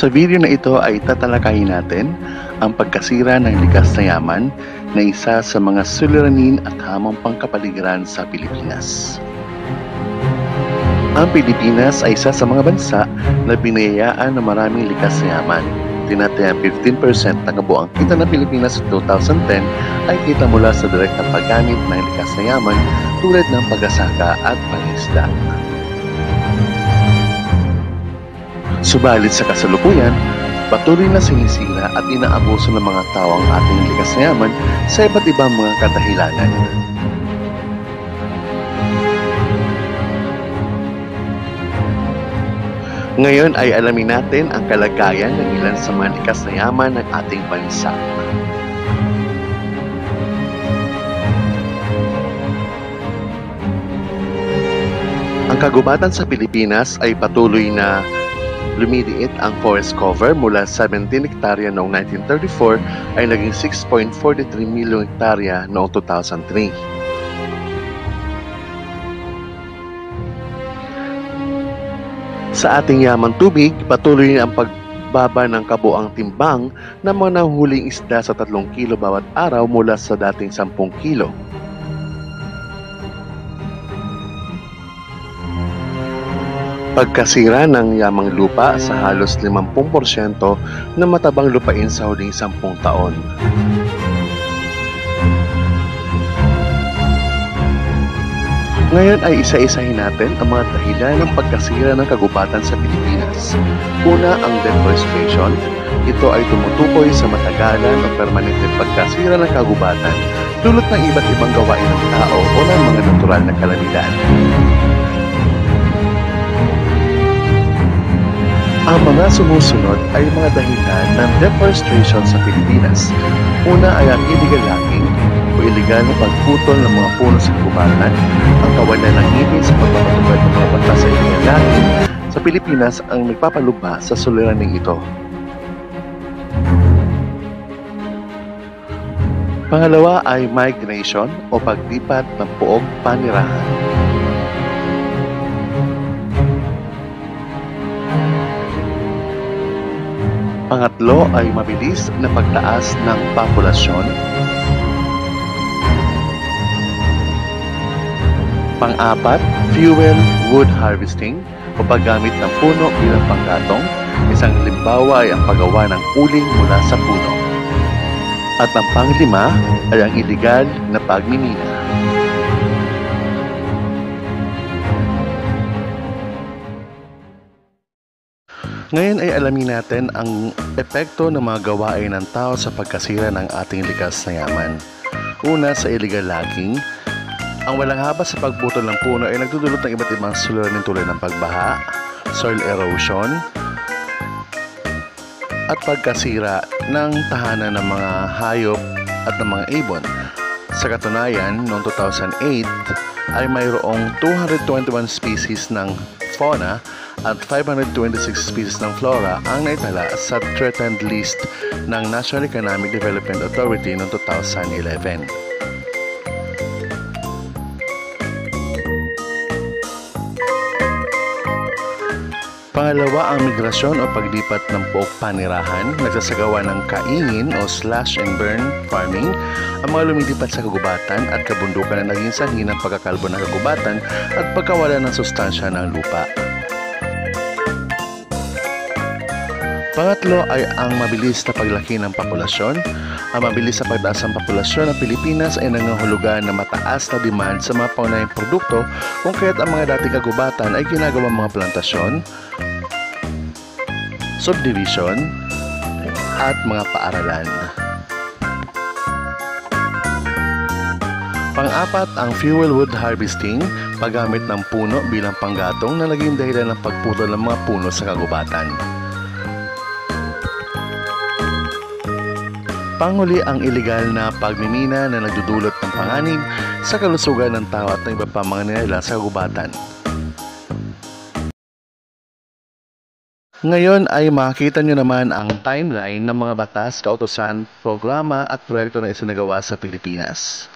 Sa video na ito ay tatalakayin natin ang pagkasira ng likas na yaman na isa sa mga suliranin at hamong pangkapaligiran sa Pilipinas. Ang Pilipinas ay isa sa mga bansa na binayayaan ng maraming likas na yaman. Tinatayang 15% ng kabuang kita ng Pilipinas sa 2010 ay kita mula sa direktang paggamit ng likas na yaman tulad ng pag-asaka at pangisda. Subalit sa kasalukuyan, patuloy na sinisira at inaabuso ng mga tao ang ating likas na yaman sa iba't ibang mga kadahilanan. Ngayon ay alamin natin ang kalagayan ng ilan sa mga likas na yaman ng ating bansa. Ang kagubatan sa Pilipinas ay patuloy na lumiliit. Ang forest cover mula 17 hektarya noong 1934 ay naging 6.43 milyong hektarya noong 2003. Sa ating yamang tubig, patuloy ang pagbaba ng kabuang timbang ng mga nahuhuling isda sa 3 kilo bawat araw mula sa dating 10 kilo. Pagkasira ng yamang lupa sa halos 50% ng matabang lupain sa huling 10 taon. Ngayon ay isa-isahin natin ang mga dahilan ng pagkasira ng kagubatan sa Pilipinas. Una, ang deforestation. Ito ay tumutukoy sa matagalan o permanenteng pagkasira ng kagubatan dulot ng iba't ibang gawain ng tao o ng mga natural na kalamidad. Ang mga sumusunod ay mga dahilan ng deforestation sa Pilipinas. Una ay ang illegal logging o iligal na pagputol ng mga puno sa kagubatan, ang kawalan ng ngipin sa pagpapatupad ng mga batas sa illegal logging sa Pilipinas ang nagpapalubha sa suliraning ito. Pangalawa ay migration o paglipat ng puog panirahan. Pangatlo ay mabilis na pagtaas ng populasyon. Pang-apat, fuel wood harvesting o paggamit ng puno bilang panggatong. Isang halimbawa ay ang paggawa ng uling mula sa puno. At ang pang-lima ay ang iligal na pagmimina. Ngayon ay alamin natin ang epekto ng mga gawain ng tao sa pagkasira ng ating likas na yaman. Una, sa illegal logging. Ang walang habas sa pagputol ng puno ay nagdudulot ng iba't ibang suliranin tulad ng pagbaha, soil erosion, at pagkasira ng tahanan ng mga hayop at ng mga ibon. Sa katunayan, noong 2008 ay mayroong 221 species ng fauna at 526 species ng flora ang naitala sa threatened list ng National Economic Development Authority noong 2011. Pangalawa, ang migrasyon o paglipat ng puok panirahan, nagsasagawa ng kaingin o slash and burn farming, ang mga lumilipat sa kagubatan at kabundukan na naging sanhi ng pagkakalbo ng kagubatan at pagkawala ng sustansya ng lupa. Pangatlo ay ang mabilis na paglaki ng populasyon. Ang mabilis na pagtaas ng populasyon ng Pilipinas ay nangangahulugan na mataas na demand sa mga pangunahing produkto kung kaya't ang mga dating kagubatan ay ginagawang mga plantasyon, subdivision, at mga paaralan. Pang-apat, ang fuel wood harvesting, paggamit ng puno bilang panggatong na naging dahilan ng pagputol ng mga puno sa kagubatan. Panghuli, ang iligal na pagmimina na nagdudulot ng panganib sa kalusugan ng tao at ng iba pang mga ninila sa kagubatan. Ngayon ay makikita nyo naman ang timeline ng mga batas, kautusan, programa at proyekto na isinagawa sa Pilipinas.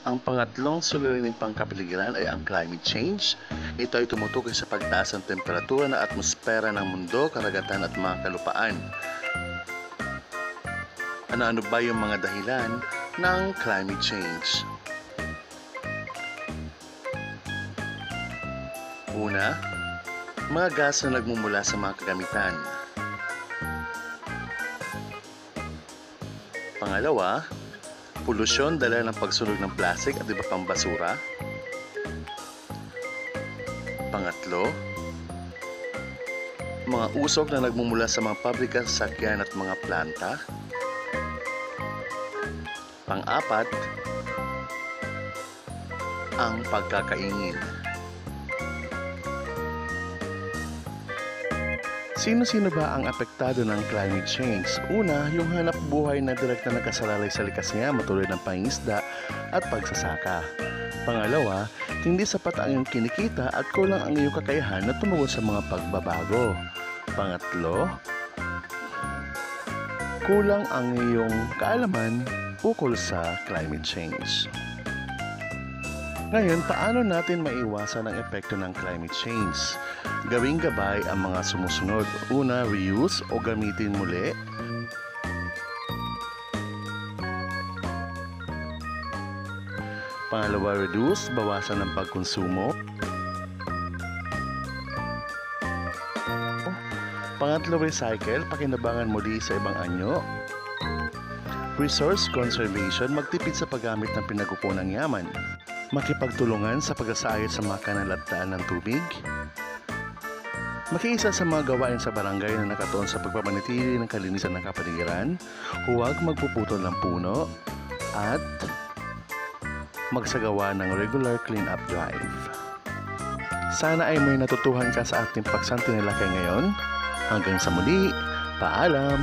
Ang pangatlong suliraning pangkapaligiran ay ang climate change. Ito ay tumutukoy sa pagtaas ng temperatura ng atmosfera ng mundo, karagatan at mga kalupaan. Ano-ano ba yung mga dahilan ng climate change? Una, mga gas na nagmumula sa mga kagamitan. Pangalawa, polusyon dala ng pagsunog ng plastic at iba pang basura. Pangatlo, mga usok na nagmumula sa mga pabrika, sasakyan at mga planta. Pang-apat, ang pagkakaingin. Sino-sino ba ang apektado ng climate change? Una, yung hanap buhay na direkta nakasalalay sa likas niya, matulad ng pangisda at pagsasaka. Pangalawa, hindi sapat ang iyong kinikita at kulang ang iyong kakayahan na tumugon sa mga pagbabago. Pangatlo, kulang ang iyong kaalaman ukol sa climate change. Ngayon, paano natin maiwasan ang epekto ng climate change? Gawing gabay ang mga sumusunod. Una, reuse o gamitin muli. Pangalawa, reduce, bawasan ng pagkonsumo. Pangatlo, recycle, pakinabangan muli sa ibang anyo. Resource conservation, magtipid sa paggamit ng pinagkukunang yaman. Makipagtulungan sa pag-asaayos sa mga kanalataan ng tubig. Makiisa sa mga gawain sa barangay na nakatuon sa pagpapanatili ng kalinisan ng kapaligiran, huwag magpuputol ng puno, at magsagawa ng regular clean-up drive. Sana ay may natutuhan ka sa ating pagsantinilakay ngayon. Hanggang sa muli, paalam!